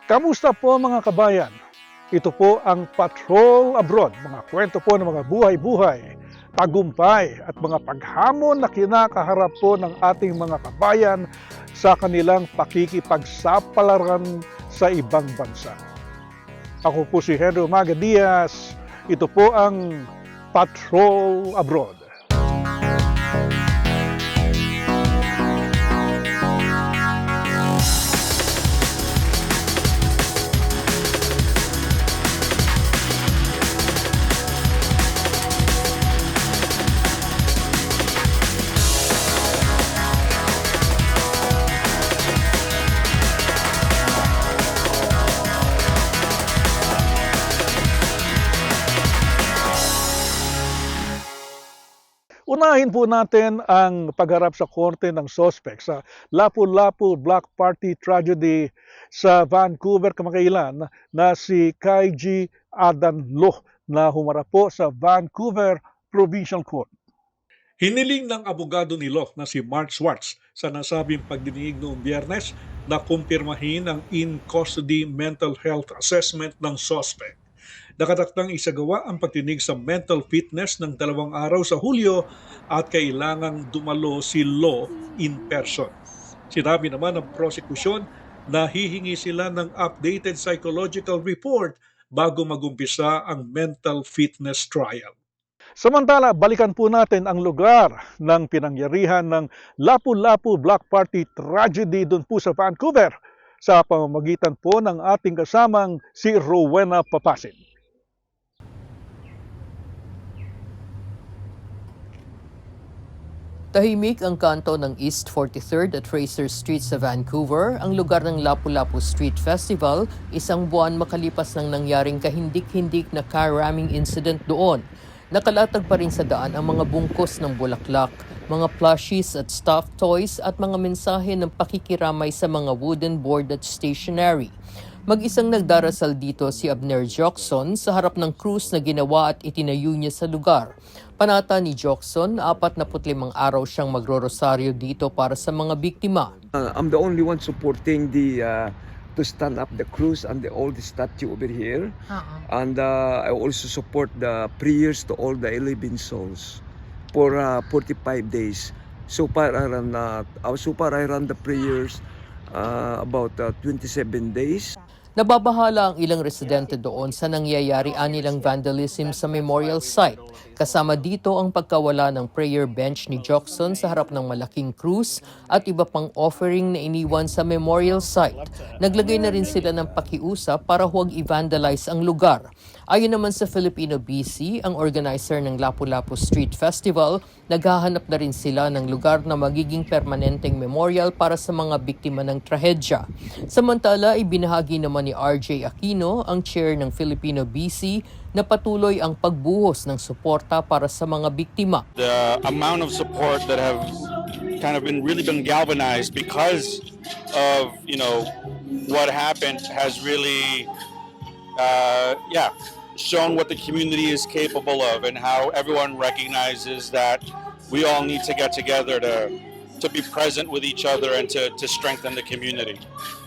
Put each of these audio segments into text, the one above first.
Kamusta po mga kabayan? Ito po ang Patrol Abroad, mga kwento po ng mga buhay-buhay, tagumpay at mga paghamon na kinakaharap po ng ating mga kabayan sa kanilang pakikipagsapalaran sa ibang bansa. Ako po si Henry Umaga Diaz, ito po ang Patrol Abroad. Unahin po natin ang pagharap sa korte ng sospek sa Lapu-Lapu Block Party tragedy sa Vancouver kamakailan na si Kai G. Adan Loh na humarap po sa Vancouver Provincial Court. Hiniling ng abogado ni Loh na si Mark Schwartz sa nasabing pagdinig noong Biyernes na kumpirmahin ang in-custody mental health assessment ng sospek. Nakatakdang isagawa ang pagtinig sa mental fitness ng 2 araw sa Hulyo at kailangang dumalo si Loh in person. Sinabi naman ng prosekusyon na hihingi sila ng updated psychological report bago magumpisa ang mental fitness trial. Samantala, balikan po natin ang lugar ng pinangyarihan ng Lapu-Lapu Block Party tragedy doon po sa Vancouver sa pamamagitan po ng ating kasamang si Rowena Papasin. Tahimik ang kanto ng East 43rd at Fraser Street sa Vancouver, ang lugar ng Lapu-Lapu Street Festival, isang buwan makalipas ng nangyaring kahindik-hindik na car ramming incident doon. Nakalatag pa rin sa daan ang mga bungkos ng bulaklak, mga plushies at stuffed toys at mga mensahe ng pakikiramay sa mga wooden board at stationery. Mag-isang nagdarasal dito si Abner Jocson sa harap ng krus na ginawa at itinayo niya sa lugar. Panata ni Jocson, 45 araw siyang magro-rosaryo dito para sa mga biktima. I'm the only one supporting to stand up the cross and the old statue over here. And I also support the prayers to all the 11 souls for 45 days. So far I ran the prayers about 27 days. Nababahala ang ilang residente doon sa nangyayari nilang vandalism sa memorial site. Kasama dito ang pagkawala ng prayer bench ni Jocson sa harap ng malaking krus at iba pang offering na iniwan sa memorial site. Naglagay na rin sila ng pakiusap para huwag i-vandalize ang lugar. Ayon naman sa Filipino BC, ang organizer ng Lapu-Lapu Street Festival, naghahanap na rin sila ng lugar na magiging permanenteng memorial para sa mga biktima ng trahedya. Samantala, ibinahagi naman ni RJ Aquino, ang chair ng Filipino BC, na patuloy ang pagbuhos ng suporta para sa mga biktima. The amount of support that have kind of been galvanized because of, what happened has really shown what the community is capable of and how everyone recognizes that we all need to get together to be present with each other and to strengthen the community.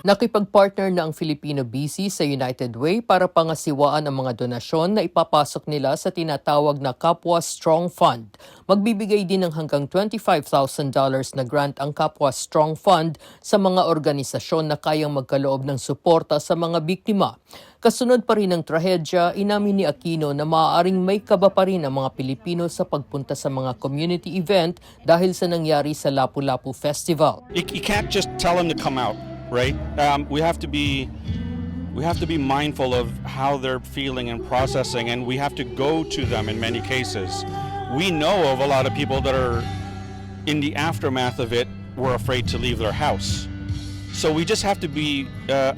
Nakipag-partner na ang Filipino BC sa United Way para pangasiwaan ang mga donasyon na ipapasok nila sa tinatawag na Kapwa Strong Fund. Magbibigay din ng hanggang $25,000 na grant ang Kapwa Strong Fund sa mga organisasyon na kayang magkaloob ng suporta sa mga biktima. Kasunod pa rin ng trahedya, inamin ni Aquino na maaaring may kaba pa rin ang mga Pilipino sa pagpunta sa mga community event dahil sa nangyari sa Lapu-Lapu Festival. You can't just tell them to come out, right? We have to be mindful of how they're feeling and processing, and we have to go to them in many cases. We know of a lot of people that are in the aftermath of it were afraid to leave their house. So we just have to be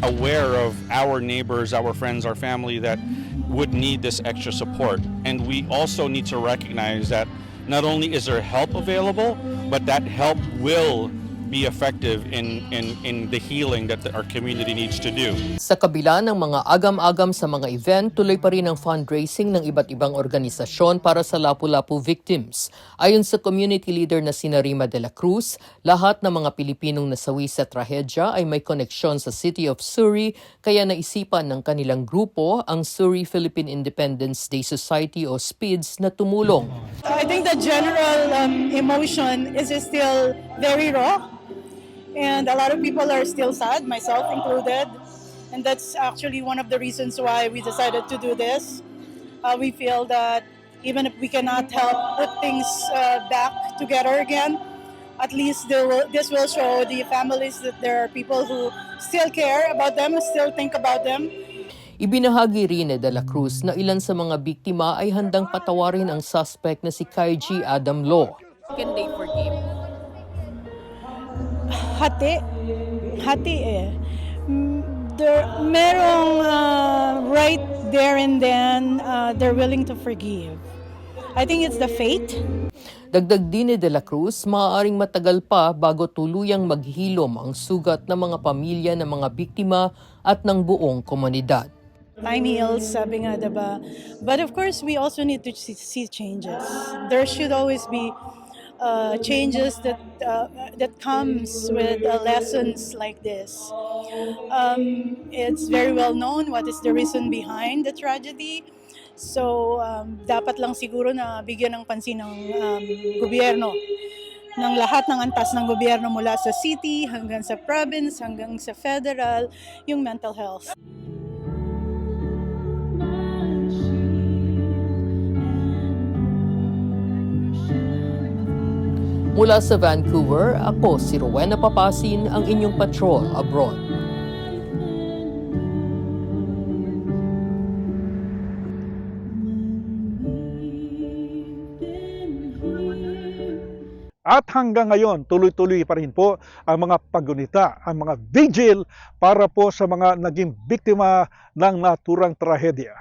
aware of our neighbors, our friends, our family that would need this extra support. And we also need to recognize that not only is there help available, but that help will be effective in the healing that our community needs to do. Sa kabila ng mga agam-agam sa mga event, tuloy pa rin ang fundraising ng iba't ibang organisasyon para sa Lapu-Lapu victims. Ayon sa community leader na sina Rima de la Cruz, lahat ng mga Pilipinong nasawi sa trahedya ay may koneksyon sa City of Surrey, kaya naisipan ng kanilang grupo ang Surrey Philippine Independence Day Society o SPIDS na tumulong. I think the general emotion is still very raw. And a lot of people are still sad, myself included. And that's actually one of the reasons why we decided to do this. We feel that even if we cannot help put things back together again, at least this will show the families that there are people who still care about them, still think about them. Ibinahagi rin ni De La Cruz na ilan sa mga biktima ay handang patawarin ang suspect na si Kaiji Adam Lo. Can they forgive? Hati eh. Merong right there and then they're willing to forgive. I think it's the fate. Dagdag din ni De La Cruz, maaaring matagal pa bago tuluyang maghilom ang sugat ng mga pamilya ng mga biktima at ng buong komunidad. Time heals, sabi nga, diba? But of course, we also need to see changes. There should always be changes that comes with lessons like this. It's very well known what is the reason behind the tragedy. So, dapat lang siguro na bigyan ng pansin ng gobyerno, ng lahat ng antas ng gobyerno mula sa city hanggang sa province hanggang sa federal, yung mental health. Mula sa Vancouver, ako si Rowena Papasin, ang inyong patrol abroad. At hanggang ngayon, tuloy-tuloy pa rin po ang mga paggunita, ang mga vigil para po sa mga naging biktima ng naturang trahedya.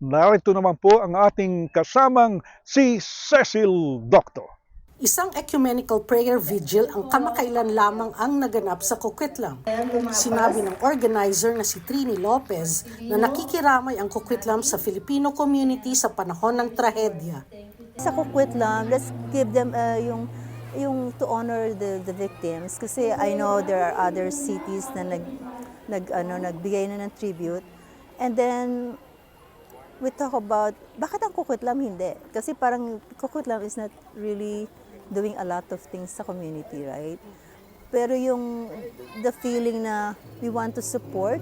Narito naman po ang ating kasamang si Cecil Doctor. Isang ecumenical prayer vigil ang kamakailan lamang ang naganap sa Coquitlam. Sinabi ng organizer na si Trini Lopez na nakikiramay ang Coquitlam sa Filipino community sa panahon ng trahedya. Sa Coquitlam, let's give them yung to honor the victims, kasi I know there are other cities na nagbigay na ng tribute. And then we talk about bakit ang Coquitlam hindi? Kasi parang Coquitlam is not really doing a lot of things sa community, right? Pero yung the feeling na we want to support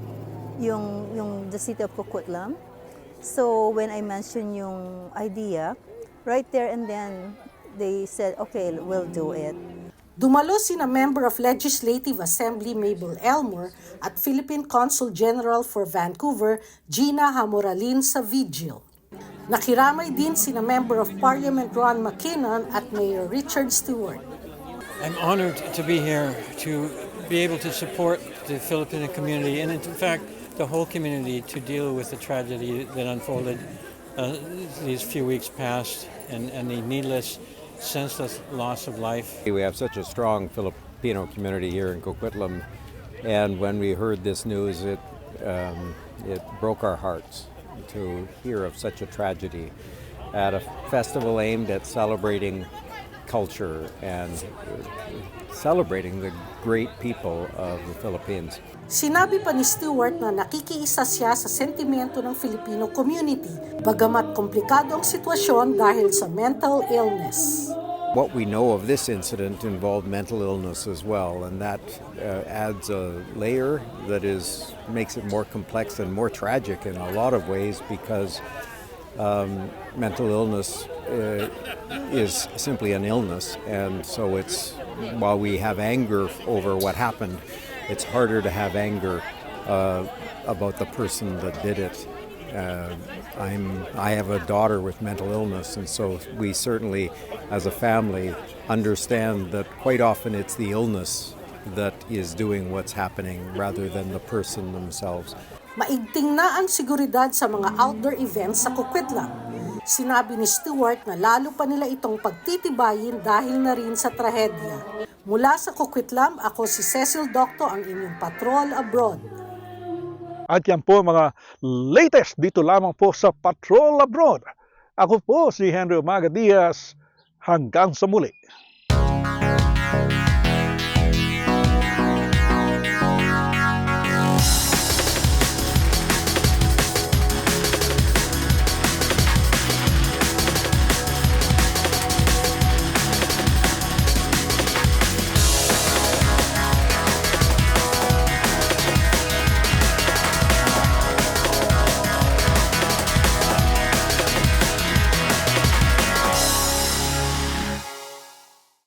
yung the city of Coquitlam. So when I mentioned yung idea, right there and then they said, okay, we'll do it. Dumalo sina Member of Legislative Assembly Mabel Elmore at Philippine Consul General for Vancouver, Gina Hamoralin sa vigil. Nakiramay din sina Member of Parliament Ron McKinnon at Mayor Richard Stewart. I'm honored to be here to be able to support the Filipino community and in fact the whole community to deal with the tragedy that unfolded these few weeks past and the needless, senseless loss of life. We have such a strong Filipino community here in Coquitlam, and when we heard this news, it broke our hearts to hear of such a tragedy at a festival aimed at celebrating culture and celebrating the great people of the Philippines. Sinabi pa ni Stewart na nakikiisa siya sa sentimento ng Filipino community, bagamat komplikado ang sitwasyon dahil sa mental illness. What we know of this incident involved mental illness as well, and that adds a layer that makes it more complex and more tragic in a lot of ways because mental illness is simply an illness, and so while we have anger over what happened, it's harder to have anger about the person that did it. I have a daughter with mental illness, and so we certainly, as a family, understand that quite often it's the illness that is doing what's happening rather than the person themselves. Maigting na ang seguridad sa mga outdoor events sa Coquitlam. Sinabi ni Stewart na lalo pa nila itong pagtitibayin dahil na rin sa trahedya. Mula sa Coquitlam, ako si Cecil Docto, ang inyong patrol abroad. At yan po mga latest dito lamang po sa Patrol Abroad. Ako po si Henry Umaga Diaz. Hanggang sa muli.